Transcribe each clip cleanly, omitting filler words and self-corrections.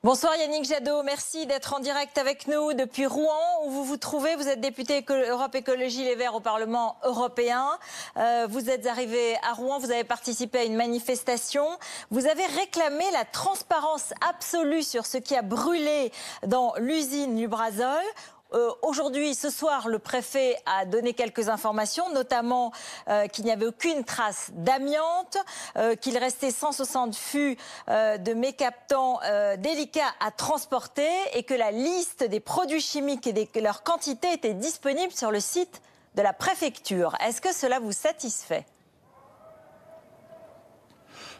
Bonsoir Yannick Jadot, merci d'être en direct avec nous depuis Rouen où vous vous trouvez. Vous êtes député Europe Écologie Les Verts au Parlement européen. Vous êtes arrivé à Rouen, vous avez participé à une manifestation. Vous avez réclamé la transparence absolue sur ce qui a brûlé dans l'usine Lubrizol. Aujourd'hui, ce soir, le préfet a donné quelques informations, notamment qu'il n'y avait aucune trace d'amiante, qu'il restait 160 fûts de mécaptans délicats à transporter et que la liste des produits chimiques et de leur quantité était disponible sur le site de la préfecture. Est-ce que cela vous satisfait ?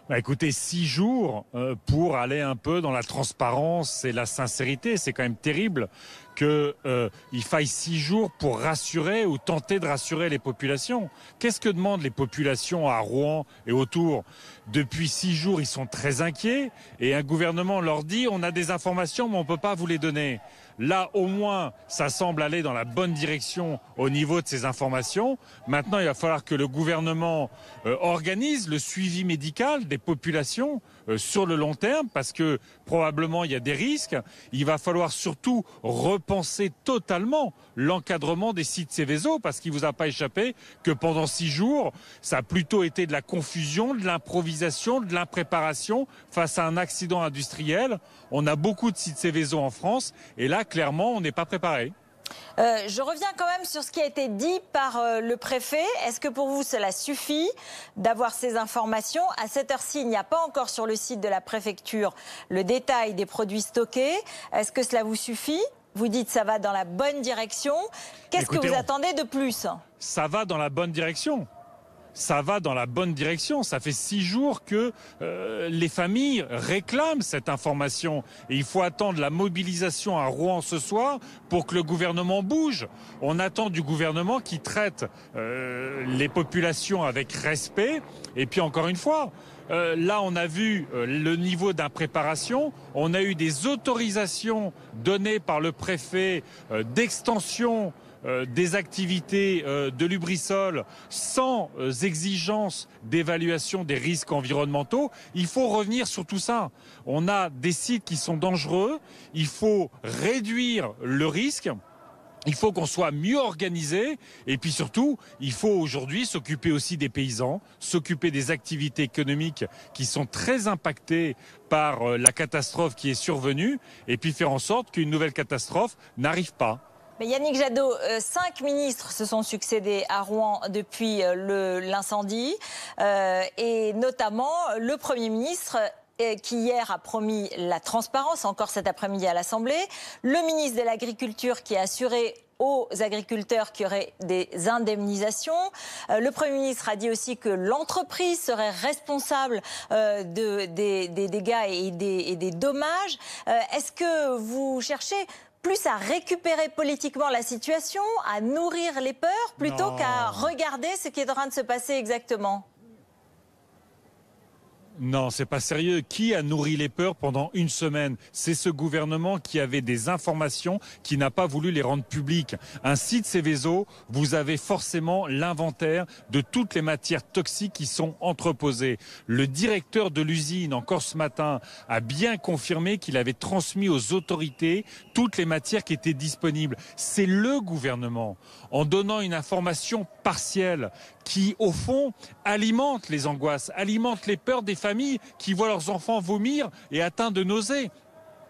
Écoutez, 6 jours pour aller un peu dans la transparence et la sincérité, c'est quand même terrible qu'il faille 6 jours pour rassurer ou tenter de rassurer les populations. Qu'est-ce que demandent les populations à Rouen et autour? Depuis 6 jours, ils sont très inquiets et un gouvernement leur dit on a des informations mais on ne peut pas vous les donner. Là, au moins, ça semble aller dans la bonne direction au niveau de ces informations. Maintenant, il va falloir que le gouvernement organise le suivi médical des populations sur le long terme parce que probablement il y a des risques. Il va falloir surtout repenser totalement l'encadrement des sites Seveso parce qu'il ne vous a pas échappé que pendant 6 jours, ça a plutôt été de la confusion, de l'improvisation, de l'impréparation face à un accident industriel. On a beaucoup de sites Seveso en France et là, clairement, on n'est pas préparé. Je reviens quand même sur ce qui a été dit par le préfet. Est-ce que pour vous cela suffit d'avoir ces informations? À cette heure-ci, il n'y a pas encore sur le site de la préfecture le détail des produits stockés. Est-ce que cela vous suffit? Vous dites ça va dans la bonne direction. Qu'est-ce que vous attendez de plus? Ça va dans la bonne direction. Ça va dans la bonne direction. Ça fait 6 jours que les familles réclament cette information. Et il faut attendre la mobilisation à Rouen ce soir pour que le gouvernement bouge. On attend du gouvernement qui traite les populations avec respect. Et puis encore une fois, là on a vu le niveau d'impréparation. On a eu des autorisations données par le préfet d'extension des activités de Lubrizol sans exigence d'évaluation des risques environnementaux. Il faut revenir sur tout ça. On a des sites qui sont dangereux. Il faut réduire le risque. Il faut qu'on soit mieux organisé et puis surtout, il faut aujourd'hui s'occuper aussi des paysans, s'occuper des activités économiques qui sont très impactées par la catastrophe qui est survenue et puis faire en sorte qu'une nouvelle catastrophe n'arrive pas. Mais Yannick Jadot, 5 ministres se sont succédés à Rouen depuis l'incendie et notamment le Premier ministre qui hier a promis la transparence, encore cet après-midi à l'Assemblée, le ministre de l'Agriculture qui a assuré aux agriculteurs qui auraient des indemnisations. Le Premier ministre a dit aussi que l'entreprise serait responsable des dégâts et des dommages. Est-ce que vous cherchez plus à récupérer politiquement la situation, à nourrir les peurs, plutôt qu'à regarder ce qui est en train de se passer exactement? Non, c'est pas sérieux. Qui a nourri les peurs pendant une semaine? C'est ce gouvernement qui avait des informations, qui n'a pas voulu les rendre publiques. Un site Seveso, vous avez forcément l'inventaire de toutes les matières toxiques qui sont entreposées. Le directeur de l'usine, encore ce matin, a bien confirmé qu'il avait transmis aux autorités toutes les matières qui étaient disponibles. C'est le gouvernement, en donnant une information partielle, qui, au fond, alimente les angoisses, alimente les peurs des familles qui voient leurs enfants vomir et atteints de nausées.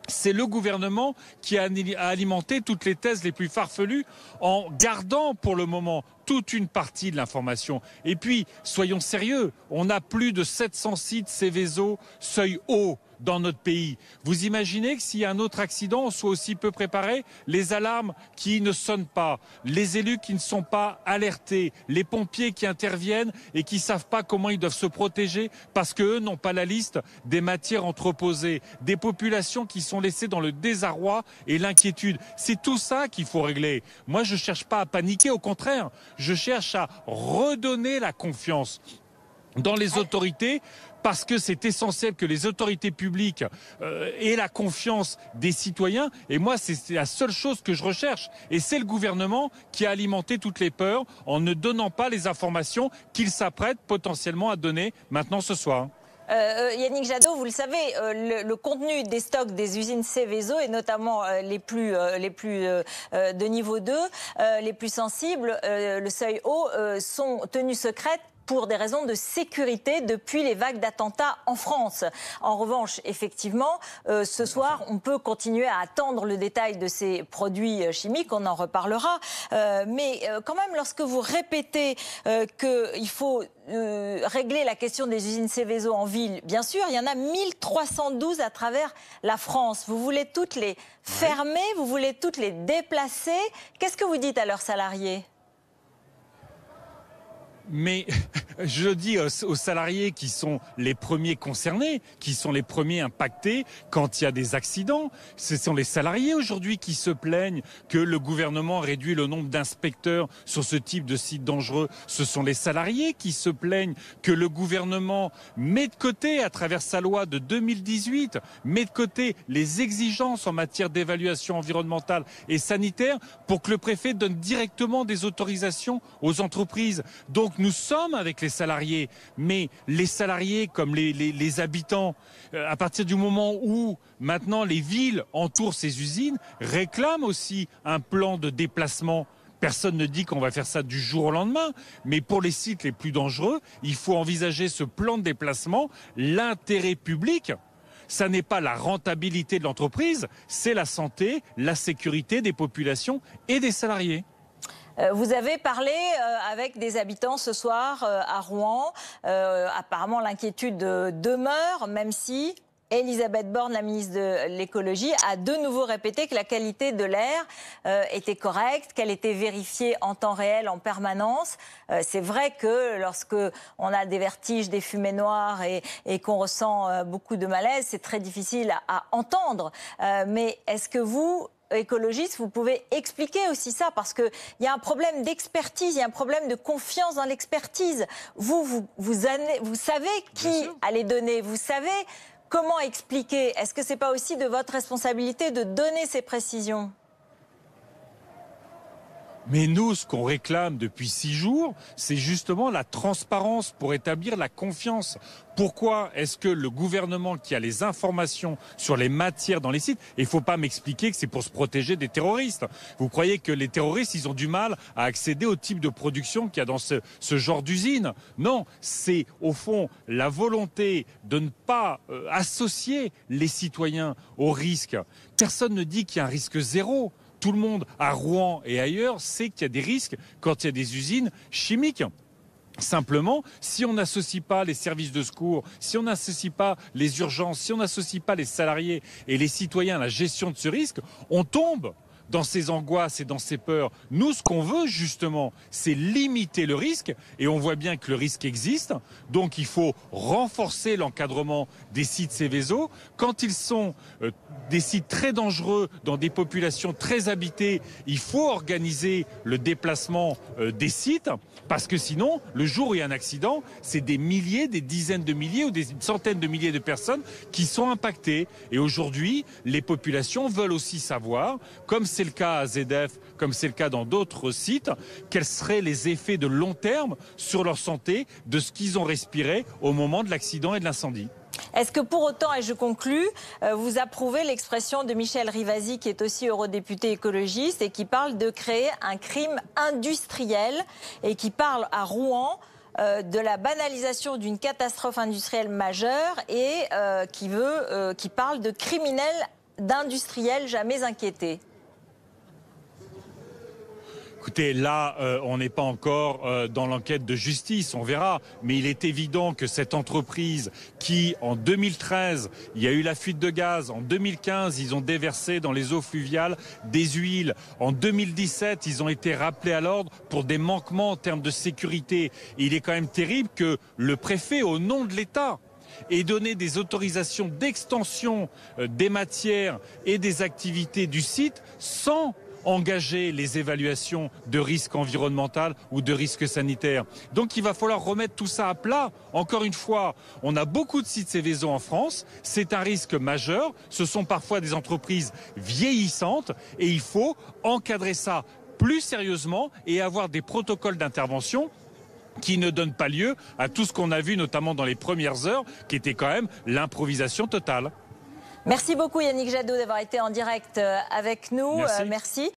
C'est le gouvernement qui a alimenté toutes les thèses les plus farfelues en gardant pour le moment toute une partie de l'information. Et puis, soyons sérieux, on a plus de 700 sites Seveso seuil haut dans notre pays. Vous imaginez que s'il y a un autre accident, on soit aussi peu préparé? Les alarmes qui ne sonnent pas, les élus qui ne sont pas alertés, les pompiers qui interviennent et qui ne savent pas comment ils doivent se protéger parce qu'eux n'ont pas la liste des matières entreposées, des populations qui sont laissées dans le désarroi et l'inquiétude. C'est tout ça qu'il faut régler. Moi, je ne cherche pas à paniquer, au contraire, je cherche à redonner la confiance dans les autorités, parce que c'est essentiel que les autorités publiques aient la confiance des citoyens. Et moi, c'est la seule chose que je recherche. Et c'est le gouvernement qui a alimenté toutes les peurs en ne donnant pas les informations qu'il s'apprête potentiellement à donner maintenant ce soir. Yannick Jadot, vous le savez, le contenu des stocks des usines Seveso, et notamment les plus de niveau 2, les plus sensibles, le seuil haut, sont tenus secrètes pour des raisons de sécurité depuis les vagues d'attentats en France. En revanche, effectivement, ce soir, on peut continuer à attendre le détail de ces produits chimiques, on en reparlera. Mais quand même, lorsque vous répétez qu'il faut régler la question des usines Seveso en ville, bien sûr, il y en a 1312 à travers la France. Vous voulez toutes les fermer, vous voulez toutes les déplacer. Qu'est-ce que vous dites à leurs salariés ? Mais je dis aux salariés qui sont les premiers concernés, qui sont les premiers impactés quand il y a des accidents. Ce sont les salariés aujourd'hui qui se plaignent que le gouvernement réduit le nombre d'inspecteurs sur ce type de site dangereux. Ce sont les salariés qui se plaignent que le gouvernement met de côté, à travers sa loi de 2018, met de côté les exigences en matière d'évaluation environnementale et sanitaire pour que le préfet donne directement des autorisations aux entreprises. Donc nous sommes avec les salariés, mais les salariés comme les habitants, à partir du moment où maintenant les villes entourent ces usines, réclament aussi un plan de déplacement. Personne ne dit qu'on va faire ça du jour au lendemain, mais pour les sites les plus dangereux, il faut envisager ce plan de déplacement. L'intérêt public, ça n'est pas la rentabilité de l'entreprise, c'est la santé, la sécurité des populations et des salariés. Vous avez parlé avec des habitants ce soir à Rouen. Apparemment, l'inquiétude demeure, même si Elisabeth Borne, la ministre de l'écologie, a de nouveau répété que la qualité de l'air était correcte, qu'elle était vérifiée en temps réel, en permanence. C'est vrai que lorsque on a des vertiges, des fumées noires et qu'on ressent beaucoup de malaise, c'est très difficile à entendre. Mais est-ce que vous, écologiste, vous pouvez expliquer aussi ça, parce qu'il y a un problème d'expertise, il y a un problème de confiance dans l'expertise. Vous savez qui allait donner, vous savez comment expliquer. Est-ce que ce n'est pas aussi de votre responsabilité de donner ces précisions ? Mais nous, ce qu'on réclame depuis 6 jours, c'est justement la transparence pour établir la confiance. Pourquoi est-ce que le gouvernement qui a les informations sur les matières dans les sites, et il ne faut pas m'expliquer que c'est pour se protéger des terroristes. Vous croyez que les terroristes, ils ont du mal à accéder au type de production qu'il y a dans ce genre d'usine? Non, c'est au fond la volonté de ne pas associer les citoyens au risque. Personne ne dit qu'il y a un risque zéro. Tout le monde, à Rouen et ailleurs, sait qu'il y a des risques quand il y a des usines chimiques. Simplement, si on n'associe pas les services de secours, si on n'associe pas les urgences, si on n'associe pas les salariés et les citoyens à la gestion de ce risque, on tombe dans ces angoisses et dans ces peurs. Nous, ce qu'on veut justement, c'est limiter le risque, et on voit bien que le risque existe. Donc il faut renforcer l'encadrement des sites Seveso. Quand ils sont des sites très dangereux, dans des populations très habitées, il faut organiser le déplacement des sites, parce que sinon, le jour où il y a un accident, c'est des milliers, des dizaines de milliers ou des centaines de milliers de personnes qui sont impactées. Et aujourd'hui, les populations veulent aussi savoir, comme c'est le cas à ZF, comme c'est le cas dans d'autres sites, quels seraient les effets de long terme sur leur santé de ce qu'ils ont respiré au moment de l'accident et de l'incendie. Est-ce que pour autant, et je conclus, vous approuvez l'expression de Michel Rivasi, qui est aussi eurodéputé écologiste et qui parle de créer un crime industriel et qui parle à Rouen de la banalisation d'une catastrophe industrielle majeure et qui parle de criminels, d'industriels jamais inquiétés? Écoutez, là, on n'est pas encore dans l'enquête de justice, on verra. Mais il est évident que cette entreprise qui, en 2013, il y a eu la fuite de gaz. En 2015, ils ont déversé dans les eaux fluviales des huiles. En 2017, ils ont été rappelés à l'ordre pour des manquements en termes de sécurité. Et il est quand même terrible que le préfet, au nom de l'État, ait donné des autorisations d'extension des matières et des activités du site sans engager les évaluations de risque environnemental ou de risque sanitaire. Donc il va falloir remettre tout ça à plat. Encore une fois, on a beaucoup de sites Seveso en France, c'est un risque majeur, ce sont parfois des entreprises vieillissantes et il faut encadrer ça plus sérieusement et avoir des protocoles d'intervention qui ne donne pas lieu à tout ce qu'on a vu, notamment dans les premières heures, qui était quand même l'improvisation totale. Merci beaucoup Yannick Jadot d'avoir été en direct avec nous. Merci. Merci.